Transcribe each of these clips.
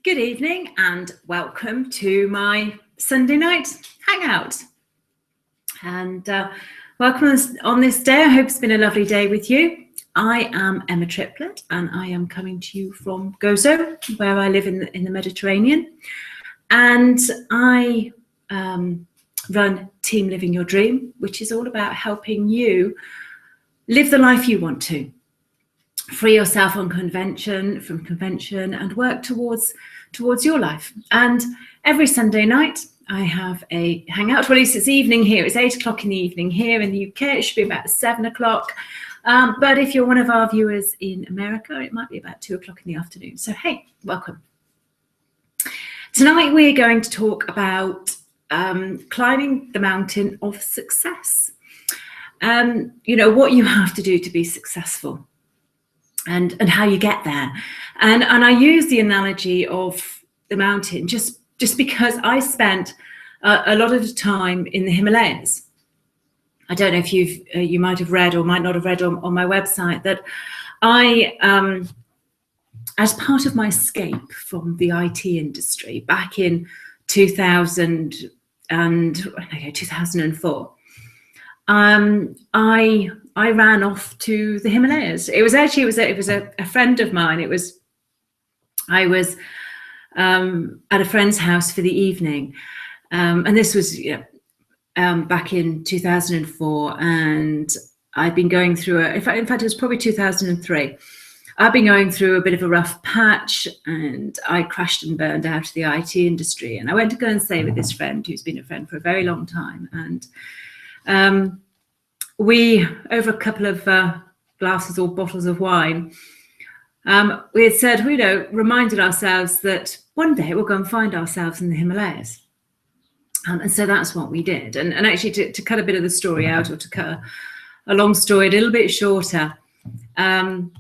Good evening and welcome to my Sunday night hangout. And welcome on this day. I hope it's been a lovely day with you. I am Emma Triplett and I am coming to you from Gozo, where I live in the Mediterranean. And I run Team Living Your Dream, which is all about helping you live the life you want to. Free yourself from convention and work towards your life. And every Sunday night I have a hangout. Well, at least it's evening here. It's 8 o'clock in the evening here in the UK. It should be about 7 o'clock. But if you're one of our viewers in America, it might be about 2 o'clock in the afternoon. So, hey, welcome. Tonight we're going to talk about climbing the mountain of success. What you have to do to be successful. And how you get there, and I use the analogy of the mountain just because I spent a lot of the time in the Himalayas. I don't know if you might have read or might not have read on my website that I, as part of my escape from the IT industry back in 2004. I ran off to the Himalayas. It was a friend of mine. I was at a friend's house for the evening, and this was back in 2004. And I'd been going through in fact it was probably 2003. I've been going through a bit of a rough patch, and I crashed and burned out of the IT industry. And I went to go and stay with this friend who's been a friend for a very long time. And we, over a couple of glasses or bottles of wine, we had said, reminded ourselves that one day we'll go and find ourselves in the Himalayas. And so that's what we did. And actually, to cut a bit of the story out, or to cut a long story a little bit shorter, when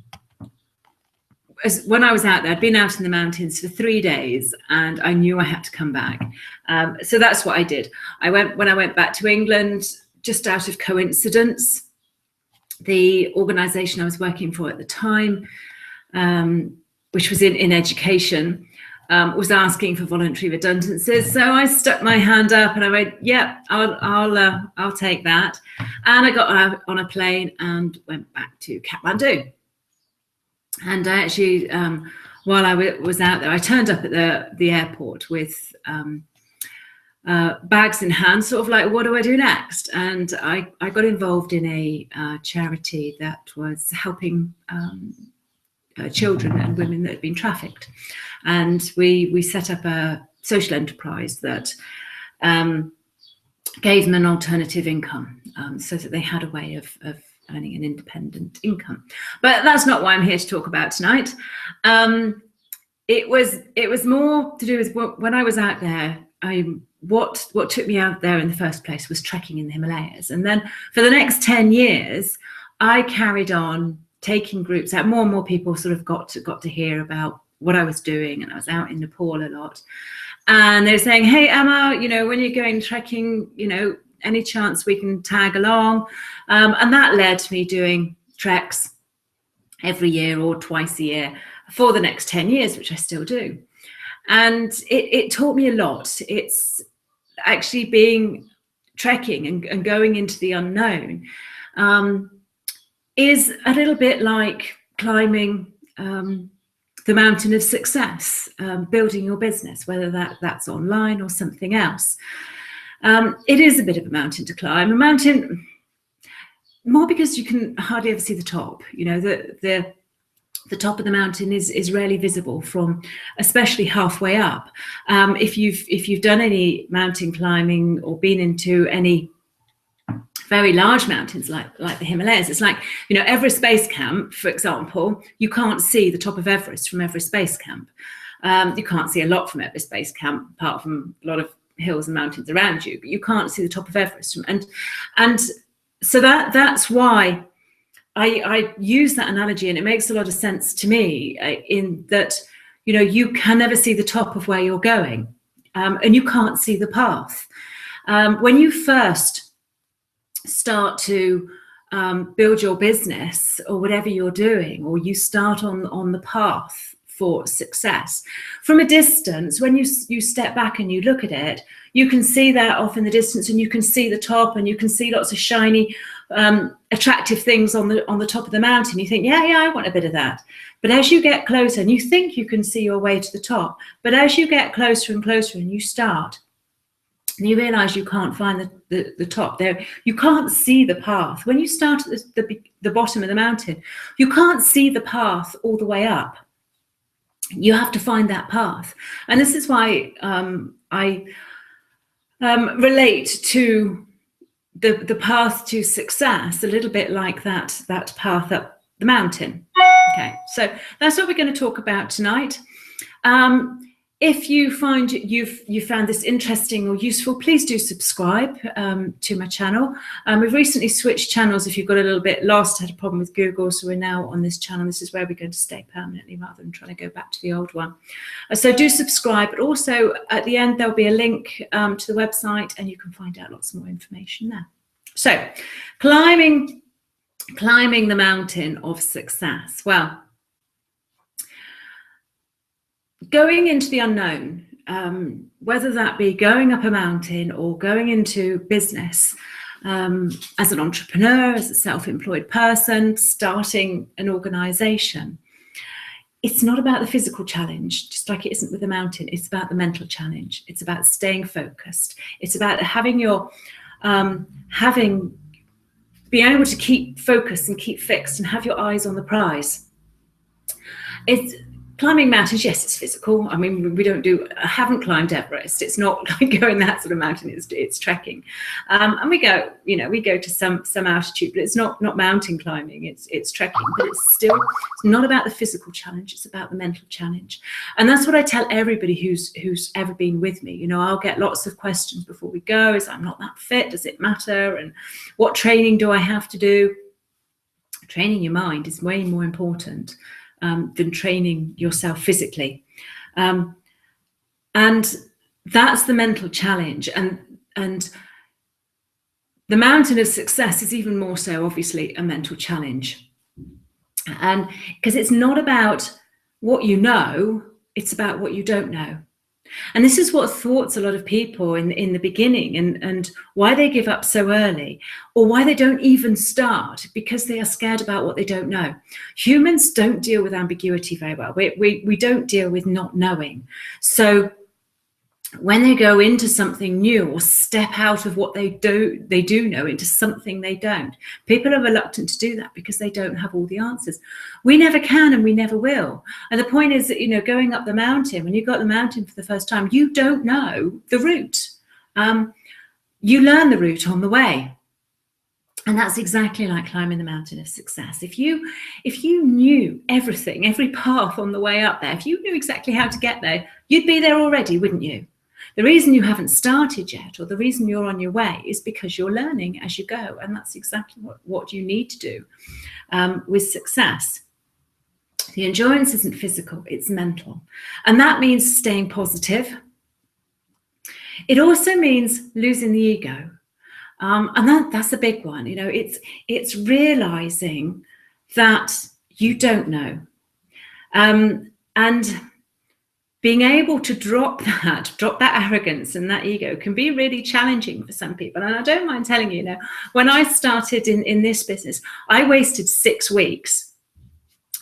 I was out there, I'd been out in the mountains for 3 days, and I knew I had to come back. So that's what I did. When I went back to England, just out of coincidence, the organisation I was working for at the time, which was in education, was asking for voluntary redundancies. So I stuck my hand up and I went, "Yeah, I'll take that." And I got on a plane and went back to Kathmandu. And I actually, while I was out there, I turned up at the airport with bags in hand, sort of like, what do I do next? And I got involved in a charity that was helping children and women that had been trafficked. And we set up a social enterprise that gave them an alternative income, so that they had a way of earning an independent income. But that's not what I'm here to talk about tonight. It was more to do with when I was out there. What took me out there in the first place was trekking in the Himalayas. And then for the next 10 years, I carried on taking groups out. More and more people sort of got to hear about what I was doing. And I was out in Nepal a lot. And they were saying, "Hey, Emma, when you're going trekking, any chance we can tag along?" And that led to me doing treks every year or twice a year for the next 10 years, which I still do. And it taught me a lot. It's actually trekking and going into the unknown is a little bit like climbing the mountain of success, building your business, whether that's online or something else. It is a bit of a mountain to climb. A mountain, more because you can hardly ever see the top. The top of the mountain is rarely visible from, especially halfway up. If you've done any mountain climbing or been into any very large mountains like the Himalayas, it's like, Everest Base Camp, for example, you can't see the top of Everest from Everest Base Camp. You can't see a lot from Everest Base Camp, apart from a lot of hills and mountains around you, but you can't see the top of Everest. And so that's why I use that analogy, and it makes a lot of sense to me in that, you can never see the top of where you're going, and you can't see the path. When you first start to build your business or whatever you're doing, or you start on the path for success. From a distance, when you step back and you look at it, you can see that off in the distance, and you can see the top, and you can see lots of shiny, attractive things on the top of the mountain. You think, yeah, I want a bit of that. But as you get closer, and you think you can see your way to the top, but as you get closer and closer and you start, and you realize you can't find the top there, you can't see the path. When you start at the bottom of the mountain, you can't see the path all the way up. You have to find that path. And this is why I relate to the path to success a little bit like that path up the mountain. Okay, so that's what we're going to talk about tonight. If you find you found this interesting or useful, please do subscribe to my channel. We've recently switched channels. If you've got a little bit lost, had a problem with Google, so we're now on this channel. This is where we're going to stay permanently rather than trying to go back to the old one. So do subscribe, but also at the end there'll be a link to the website, and you can find out lots more information there. So climbing the mountain of success. Well, going into the unknown, whether that be going up a mountain or going into business as an entrepreneur, as a self-employed person, starting an organization, it's not about the physical challenge, just like it isn't with the mountain. It's about the mental challenge. It's about staying focused. It's about having your being able to keep focused and keep fixed and have your eyes on the prize. It's climbing mountains, yes, it's physical. I mean, I haven't climbed Everest. It's not like going that sort of mountain, it's trekking. And we go to some altitude, but it's not mountain climbing, it's trekking. But it's not about the physical challenge, it's about the mental challenge. And that's what I tell everybody who's ever been with me. You know, I'll get lots of questions before we go. Is I'm not that fit? Does it matter? And what training do I have to do? Training your mind is way more important than training yourself physically. And that's the mental challenge. And the mountain of success is even more so, obviously, a mental challenge. And because it's not about what you know, it's about what you don't know. And this is what thwarts a lot of people in the beginning, and why they give up so early, or why they don't even start, because they are scared about what they don't know. Humans don't deal with ambiguity very well. We don't deal with not knowing. So when they go into something new or step out of what they do know into something they don't, people are reluctant to do that because they don't have all the answers. We never can, and we never will. And the point is that, you know, going up the mountain, when you go up the mountain for the first time, you don't know the route. You learn the route on the way. And that's exactly like climbing the mountain of success. If you knew everything, every path on the way up there, if you knew exactly how to get there, you'd be there already, wouldn't you? The reason you haven't started yet, or the reason you're on your way, is because you're learning as you go. And that's exactly what you need to do with success. The endurance isn't physical, it's mental. And that means staying positive. It also means losing the ego. And that's a big one. You know, it's realizing that you don't know. And being able to drop that arrogance and that ego can be really challenging for some people. And I don't mind telling you, when I started in this business, I wasted 6 weeks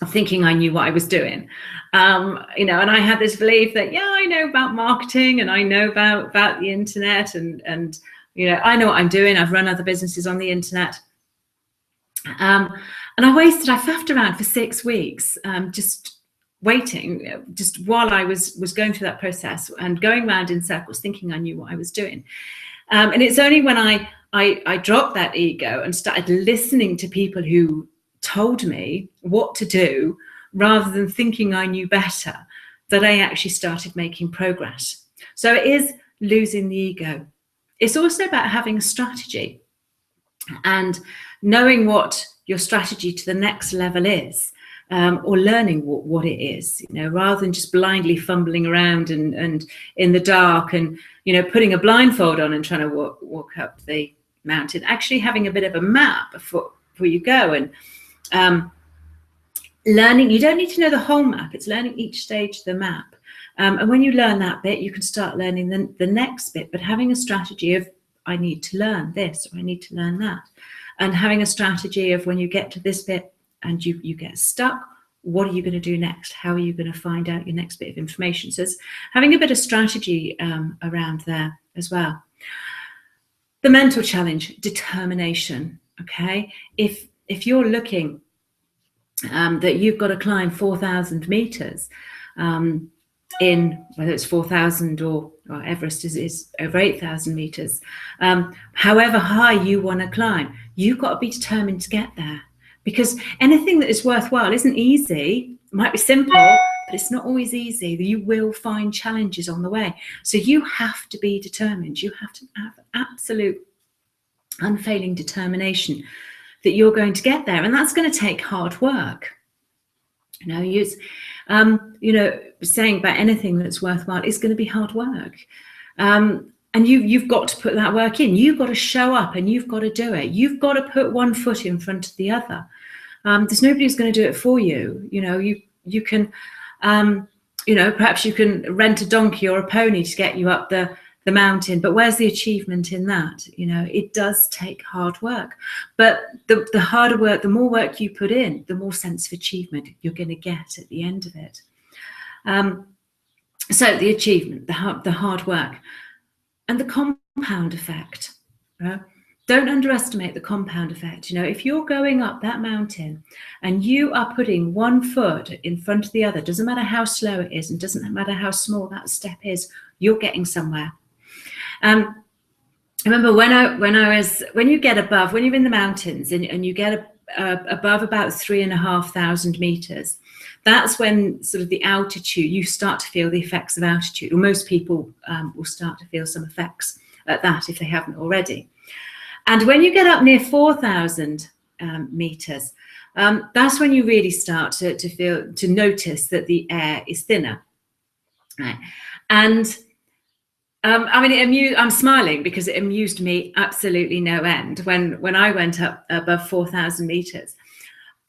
of thinking I knew what I was doing. And I had this belief that, yeah, I know about marketing and I know about the internet and I know what I'm doing. I've run other businesses on the internet. And I faffed around for 6 weeks, just waiting, just while I was going through that process and going around in circles thinking I knew what I was doing. And it's only when I dropped that ego and started listening to people who told me what to do rather than thinking I knew better that I actually started making progress. So it is losing the ego. It's also about having a strategy and knowing what your strategy to the next level is. Or learning what it is, rather than just blindly fumbling around and in the dark and, putting a blindfold on and trying to walk up the mountain, actually having a bit of a map before you go. And learning, you don't need to know the whole map, it's learning each stage of the map. And when you learn that bit, you can start learning the next bit, but having a strategy of, I need to learn this, or I need to learn that. And having a strategy of when you get to this bit and you get stuck, what are you going to do next? How are you going to find out your next bit of information? So it's having a bit of strategy around there as well. The mental challenge, determination, okay? If you're looking that you've got to climb 4,000 meters in, whether it's 4,000 or Everest is over 8,000 meters, however high you want to climb, you've got to be determined to get there, because anything that is worthwhile isn't easy. It might be simple, but it's not always easy. You will find challenges on the way. So you have to be determined. You have to have absolute unfailing determination that you're going to get there, and that's going to take hard work. Saying about anything that's worthwhile is going to be hard work, and you've got to put that work in. You've got to show up, and you've got to do it. You've got to put one foot in front of the other. There's nobody who's going to do it for you. You can, perhaps you can rent a donkey or a pony to get you up the mountain, but where's the achievement in that? It does take hard work, but the harder work, the more work you put in, the more sense of achievement you're going to get at the end of it. So the achievement, the hard work, and the compound effect. Don't underestimate the compound effect. If you're going up that mountain and you are putting one foot in front of the other, doesn't matter how slow it is and doesn't matter how small that step is, you're getting somewhere. I remember when you get above, when you're in the mountains and you get above about 3,500 meters, that's when sort of the altitude, you start to feel the effects of altitude, or most people will start to feel some effects at that if they haven't already. And when you get up near 4,000 meters, that's when you really start to notice that the air is thinner. Right? And I'm smiling because it amused me absolutely no end when I went up above 4,000 meters.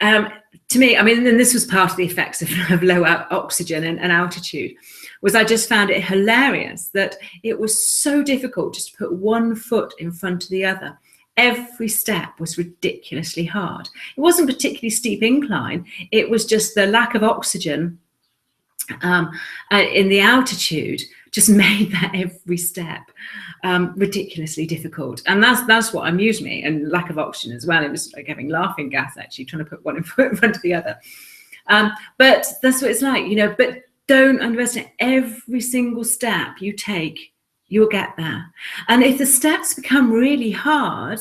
To me, and this was part of the effects of low oxygen and altitude, was I just found it hilarious that it was so difficult just to put one foot in front of the other. Every step was ridiculously hard. It wasn't a particularly steep incline. It was just the lack of oxygen in the altitude just made that every step ridiculously difficult. And that's what amused me, and lack of oxygen as well. It was like having laughing gas, actually, trying to put one foot in front of the other. But that's what it's like, but don't underestimate every single step you take, you'll get there. And if the steps become really hard,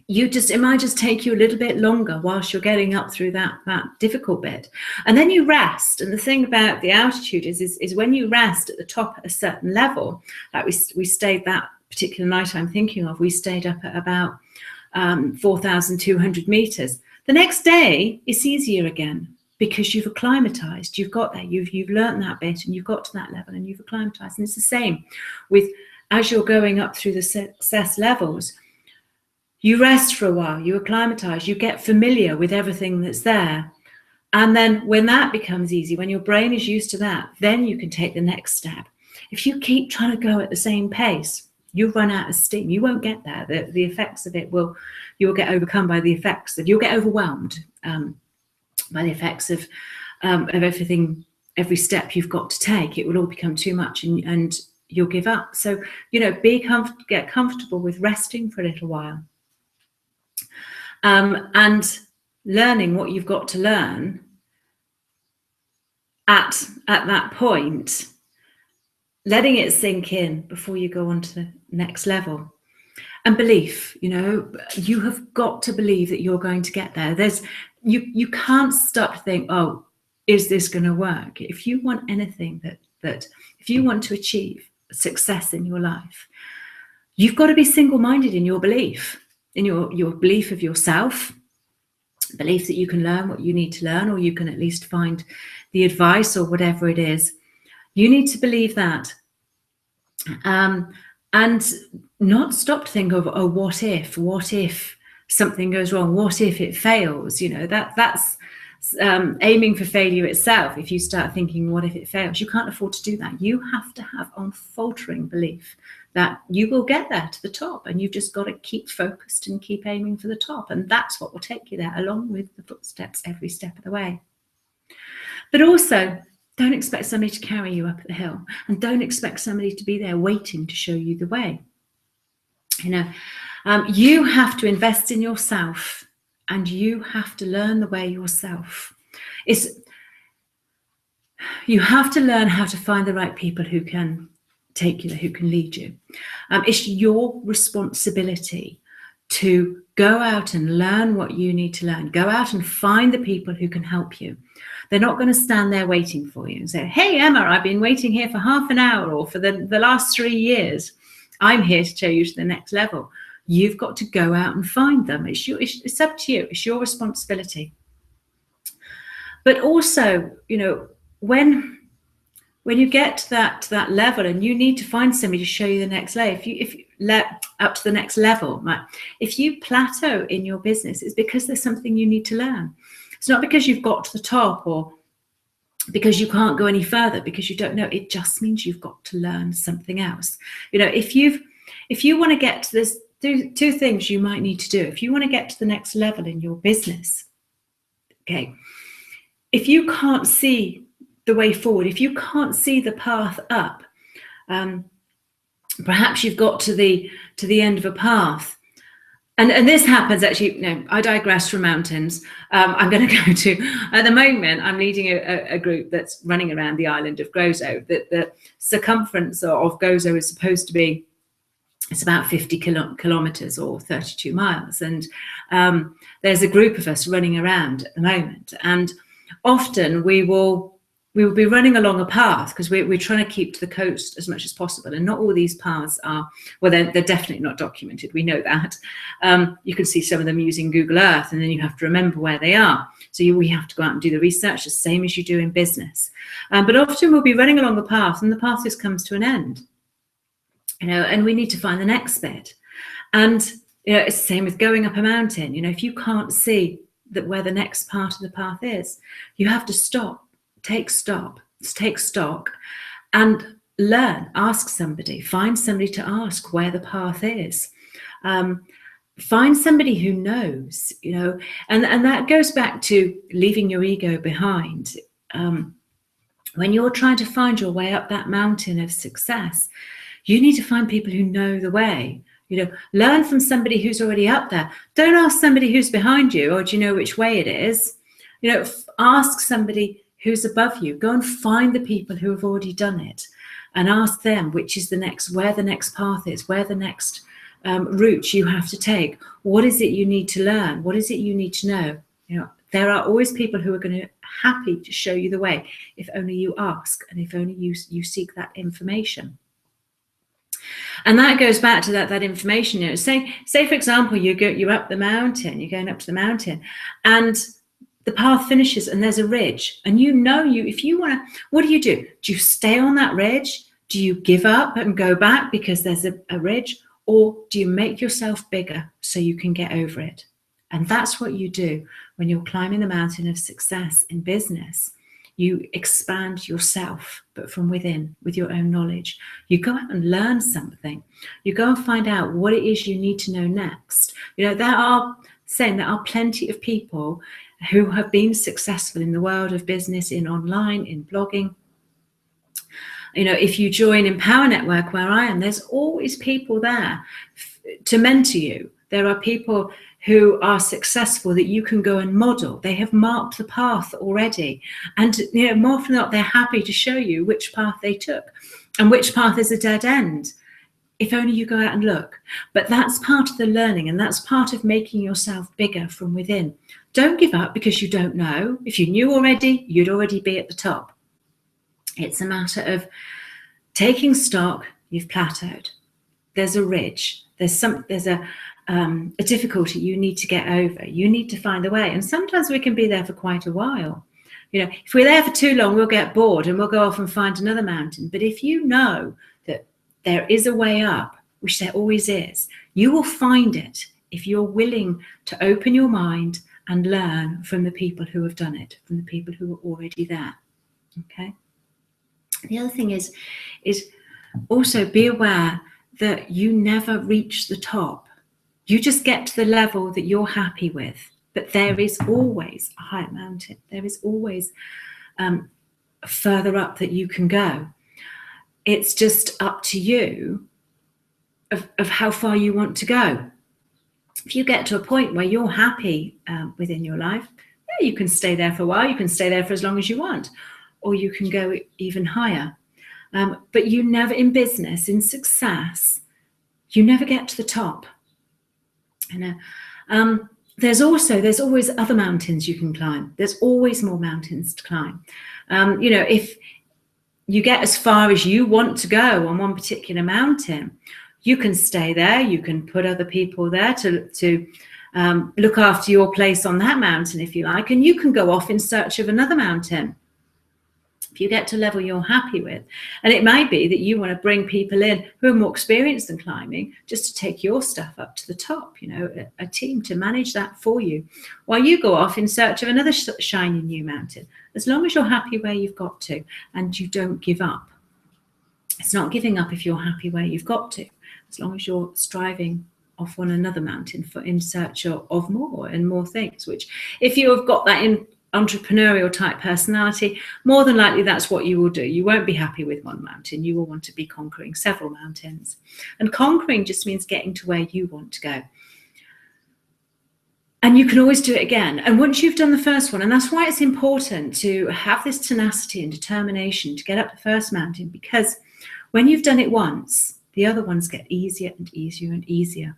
it might just take you a little bit longer whilst you're getting up through that difficult bit, and then you rest. And the thing about the altitude is when you rest at the top at a certain level, like we stayed that particular night I'm thinking of, we stayed up at about 4,200 meters. The next day it's easier again because you've acclimatized, you've got there, you've learned that bit, and you've got to that level and you've acclimatized. And it's the same with, as you're going up through the success levels, you rest for a while, you acclimatize, you get familiar with everything that's there. And then when that becomes easy, when your brain is used to that, then you can take the next step. If you keep trying to go at the same pace, you'll run out of steam. You won't get there. The effects of it you'll get overcome by the effects of, you'll get overwhelmed by the effects of everything, every step you've got to take. It will all become too much and you'll give up. So, get comfortable with resting for a little while. And learning what you've got to learn at that point, letting it sink in before you go on to the next level. And belief, you have got to believe that you're going to get there. You can't stop to think, oh, is this going to work? If you want anything if you want to achieve success in your life, you've got to be single-minded in your belief. In your belief of yourself, belief that you can learn what you need to learn, or you can at least find the advice or whatever it is. You need to believe that, and not stop to think of, oh, what if something goes wrong? What if it fails? That's aiming for failure itself, if you start thinking, what if it fails? You can't afford to do that. You have to have unfaltering belief that you will get there to the top, and you've just got to keep focused and keep aiming for the top. And that's what will take you there, along with the footsteps every step of the way. But also, don't expect somebody to carry you up the hill, and don't expect somebody to be there waiting to show you the way. You have to invest in yourself, and you have to learn the way yourself. You have to learn how to find the right people who can take you there, who can lead you. It's your responsibility to go out and learn what you need to learn. Go out and find the people who can help you. They're not going to stand there waiting for you and say, hey, Emma, I've been waiting here for half an hour, or for the last 3 years. I'm here to take you to the next level. You've got to go out and find them. It's up to you. It's your responsibility. But also, when you get to that level, and you need to find somebody to show you the next layer, if you up to the next level, right? If you plateau in your business, it's because there's something you need to learn. It's not because you've got to the top, or because you can't go any further because you don't know. It just means you've got to learn something else. If you want to get to this, two things you might need to do. If you want to get to the next level in your business, okay, if you can't see the way forward, if you can't see the path up, perhaps you've got to the end of a path. And this happens actually, I digress from mountains. I'm going to go to, at the moment, I'm leading a group that's running around the island of Gozo. The circumference of Gozo is supposed to be, it's about 50 kilometers or 32 miles. And there's a group of us running around at the moment. And often we will be running along a path, because we're trying to keep to the coast as much as possible. And not all these paths are, well, they're definitely not documented. We know that. You can see some of them using Google Earth, and then you have to remember where they are. So we have to go out and do the research, the same as you do in business. But often we'll be running along the path, and the path just comes to an end. And we need to find the next bit. And it's the same with going up a mountain. If you can't see where the next part of the path is, you have to stop. Take stock, and learn. Ask somebody. Find somebody to ask where the path is. Find somebody who knows, and that goes back to leaving your ego behind. When you're trying to find your way up that mountain of success, you need to find people who know the way. Learn from somebody who's already up there. Don't ask somebody who's behind you, or do you know which way it is? Ask somebody who's above you. Go and find the people who have already done it, and ask them where the next path is, where the next route you have to take. What is it you need to learn? What is it you need to know? There are always people who are going to happy to show you the way, if only you ask, and if only you seek that information. And that goes back to that information. Say for example, you're up the mountain, you're going up to the mountain, and the path finishes and there's a ridge, and if you want to, what do? Do you stay on that ridge? Do you give up and go back because there's a ridge, or do you make yourself bigger so you can get over it? And that's what you do when you're climbing the mountain of success in business. You expand yourself, but from within, with your own knowledge. You go out and learn something. You go and find out what it is you need to know next. There are plenty of people who have been successful in the world of business, in online, in blogging. If you join Empower Network, where I am, there's always people there to mentor you. There are people who are successful that you can go and model. They have marked the path already. And more often than not, they're happy to show you which path they took and which path is a dead end. If only you go out and look. But that's part of the learning, and that's part of making yourself bigger from within. Don't give up because you don't know. If you knew already, you'd already be at the top. It's a matter of taking stock. You've plateaued. There's a ridge. There's a difficulty you need to get over. You need to find a way. And sometimes we can be there for quite a while. If we're there for too long, we'll get bored and we'll go off and find another mountain. But if you know that there is a way up, which there always is, you will find it if you're willing to open your mind and learn from the people who have done it, from the people who are already there. Okay. The other thing is also be aware that you never reach the top. You just get to the level that you're happy with, but there is always a higher mountain. There is always further up that you can go. It's just up to you of how far you want to go. If you get to a point where you're happy within your life, yeah, you can stay there for a while. You can stay there for as long as you want, or you can go even higher. But you never, in business, in success, you never get to the top. There's always other mountains you can climb. There's always more mountains to climb. If you get as far as you want to go on one particular mountain, you can stay there. You can put other people there to look after your place on that mountain, if you like, and you can go off in search of another mountain. If you get to a level you're happy with, and it might be that you want to bring people in who are more experienced in climbing just to take your stuff up to the top, a team to manage that for you while you go off in search of another shiny new mountain, as long as you're happy where you've got to and you don't give up. It's not giving up if you're happy where you've got to, as long as you're striving off on another mountain in search of more and more things, which if you have got that in entrepreneurial type personality, more than likely that's what you will do. You won't be happy with one mountain. You will want to be conquering several mountains. And conquering just means getting to where you want to go. And you can always do it again. And once you've done the first one, and that's why it's important to have this tenacity and determination to get up the first mountain, because when you've done it once, the other ones get easier and easier and easier,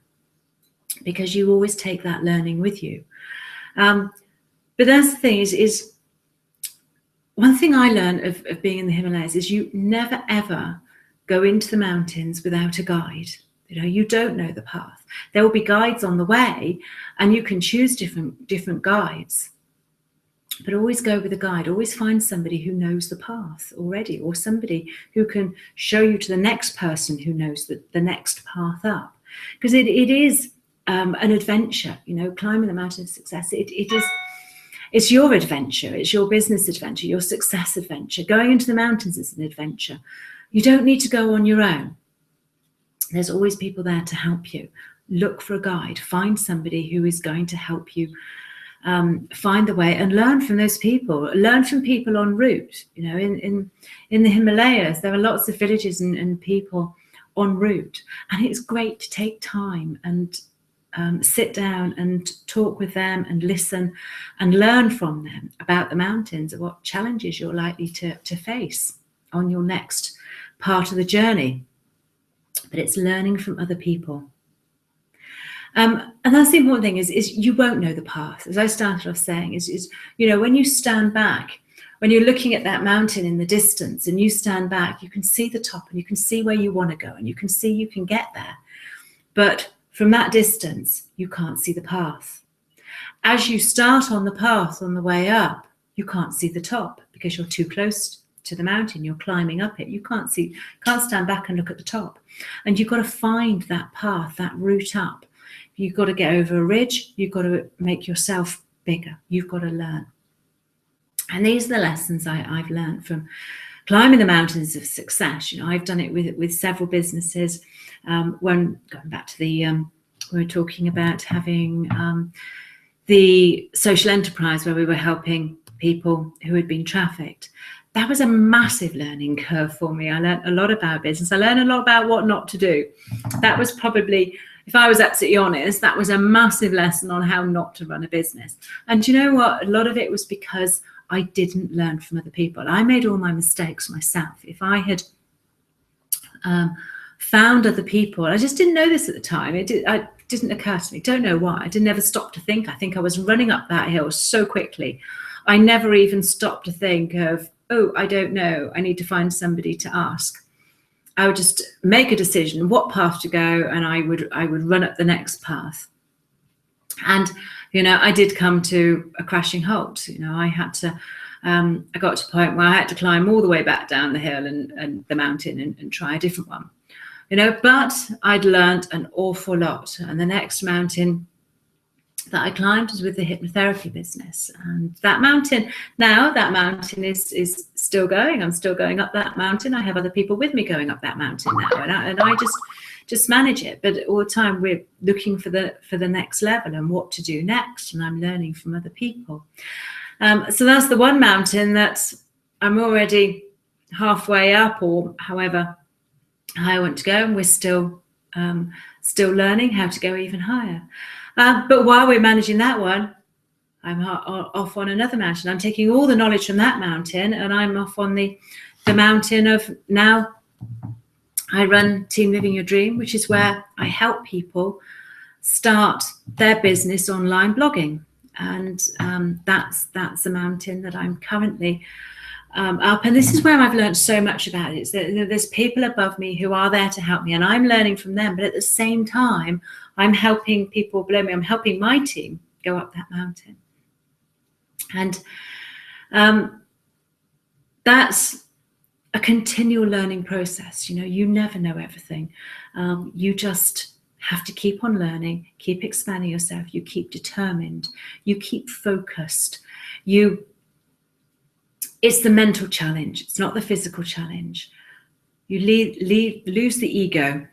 because you always take that learning with you. But that's the thing is one thing I learned of being in the Himalayas is you never, ever go into the mountains without a guide. You don't know the path. There will be guides on the way, and you can choose different guides. But always go with a guide. Always find somebody who knows the path already, or somebody who can show you to the next person who knows the next path up. Because it is an adventure, climbing the mountain of success. It's your adventure. It's your business adventure, your success adventure. Going into the mountains is an adventure. You don't need to go on your own. There's always people there to help you. Look for a guide. Find somebody who is going to help you find the way, and learn from those people. Learn from people en route. In the Himalayas, there are lots of villages and people en route, and it's great to take time and sit down and talk with them and listen and learn from them about the mountains and what challenges you're likely to face on your next part of the journey. But it's learning from other people. And that's the important thing is you won't know the path. As I started off saying, is when you stand back, when you're looking at that mountain in the distance and you stand back, you can see the top and you can see where you want to go and you can see you can get there. But from that distance, you can't see the path. As you start on the path on the way up, you can't see the top because you're too close to the mountain. You're climbing up it. You can't stand back and look at the top. And you've got to find that path, that route up. You've got to get over a ridge. You've got to make yourself bigger. You've got to learn. And these are the lessons I've learned from climbing the mountains of success. I've done it with several businesses. When going back to we were talking about having the social enterprise where we were helping people who had been trafficked. That was a massive learning curve for me. I learned a lot about business. I learned a lot about what not to do. That was probably, if I was absolutely honest, that was a massive lesson on how not to run a business. And you know what? A lot of it was because I didn't learn from other people. I made all my mistakes myself. If I had found other people, I just didn't know this at the time. It didn't occur to me. Don't know why. I didn't ever stop to think. I think I was running up that hill so quickly. I never even stopped to think of, oh, I don't know. I need to find somebody to ask. I would just make a decision what path to go, and I would run up the next path. And I did come to a crashing halt. I had to. I got to a point where I had to climb all the way back down the hill and the mountain and try a different one. But I'd learned an awful lot. And the next mountain that I climbed was with the hypnotherapy business, and that mountain is still going. I'm still going up that mountain. I have other people with me going up that mountain now, and I just manage it. But all the time we're looking for the next level and what to do next, and I'm learning from other people. So that's the one mountain that I'm already halfway up, or however high I want to go, and we're still learning how to go even higher. But while we're managing that one, I'm off on another mountain. I'm taking all the knowledge from that mountain, and I'm off on the mountain of now. I run Team Living Your Dream, which is where I help people start their business online blogging, and that's a mountain that I'm currently up. And this is where I've learned so much about it. There's people above me who are there to help me, and I'm learning from them. But at the same time, I'm helping people below me. I'm helping my team go up that mountain. And that's a continual learning process. You never know everything. You just have to keep on learning, keep expanding yourself. You keep determined. You keep focused. It's the mental challenge. It's not the physical challenge. You lose the ego.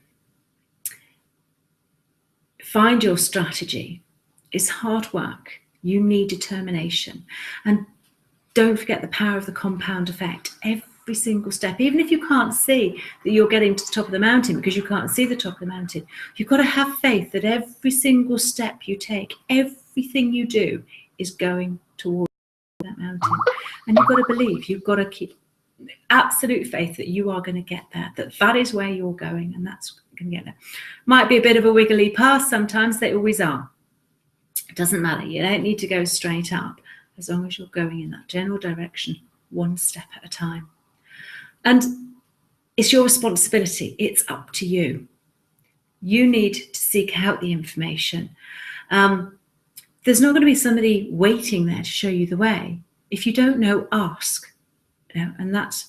Find your strategy. It's hard work. You need determination. And don't forget the power of the compound effect. Every single step, even if you can't see that you're getting to the top of the mountain because you can't see the top of the mountain, you've got to have faith that every single step you take, everything you do is going towards that mountain. And you've got to believe, you've got to keep absolute faith that you are going to get there, that is where you're going, and that's going to get there. Might be a bit of a wiggly path sometimes, they always are. It doesn't matter, you don't need to go straight up, as long as you're going in that general direction, one step at a time. And it's your responsibility, it's up to you. You need to seek out the information. There's not going to be somebody waiting there to show you the way. If you don't know, ask. And that's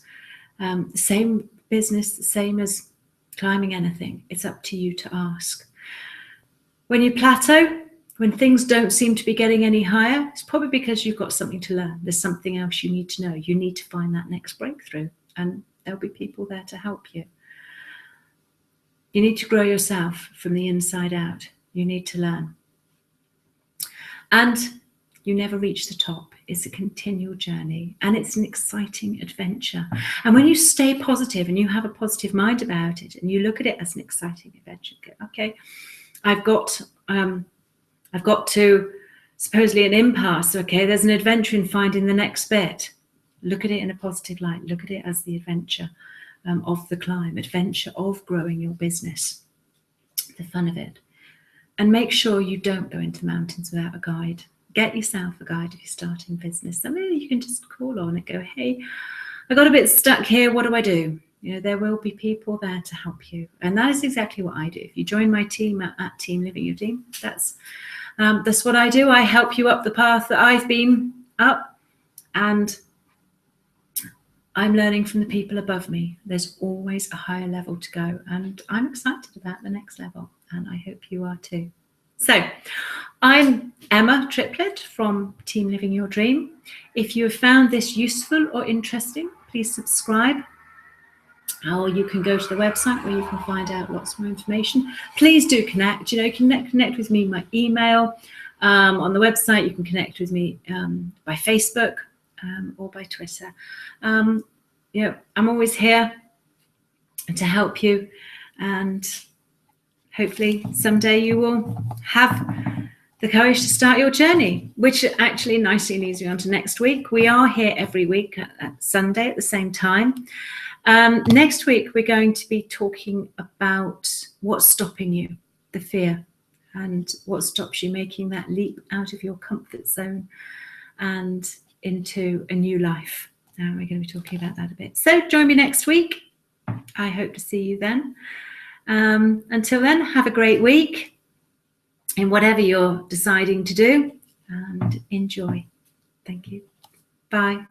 the same business, the same as climbing anything. It's up to you to ask. When you plateau, when things don't seem to be getting any higher, it's probably because you've got something to learn. There's something else you need to know. You need to find that next breakthrough, and there'll be people there to help you. You need to grow yourself from the inside out. You need to learn. And you never reach the top. It's a continual journey, and it's an exciting adventure. And when you stay positive and you have a positive mind about it, and you look at it as an exciting adventure, okay, I've got to supposedly an impasse. Okay, there's an adventure in finding the next bit. Look at it in a positive light. Look at it as the adventure of the climb, adventure of growing your business, the fun of it. And make sure you don't go into mountains without a guide. Get yourself a guide if you're starting business. Somebody you can just call on and go, hey, I got a bit stuck here. What do I do? There will be people there to help you. And that is exactly what I do. If you join my team at Team Living Your Dream, that's what I do. I help you up the path that I've been up, and I'm learning from the people above me. There's always a higher level to go, and I'm excited about the next level, and I hope you are too. So I'm Emma Triplett from Team Living Your Dream. If you have found this useful or interesting, please subscribe, or you can go to the website where you can find out lots more information. Please do connect. Connect with me, my email. On the website, you can connect with me by Facebook or by Twitter. I'm always here to help you, and hopefully someday you will have the courage to start your journey, which actually nicely leads me on to next week. We are here every week at Sunday at the same time. Next week, we're going to be talking about what's stopping you, the fear, and what stops you making that leap out of your comfort zone and into a new life. And we're going to be talking about that a bit. So join me next week. I hope to see you then. Until then, have a great week in whatever you're deciding to do, and enjoy. Thank you. Bye.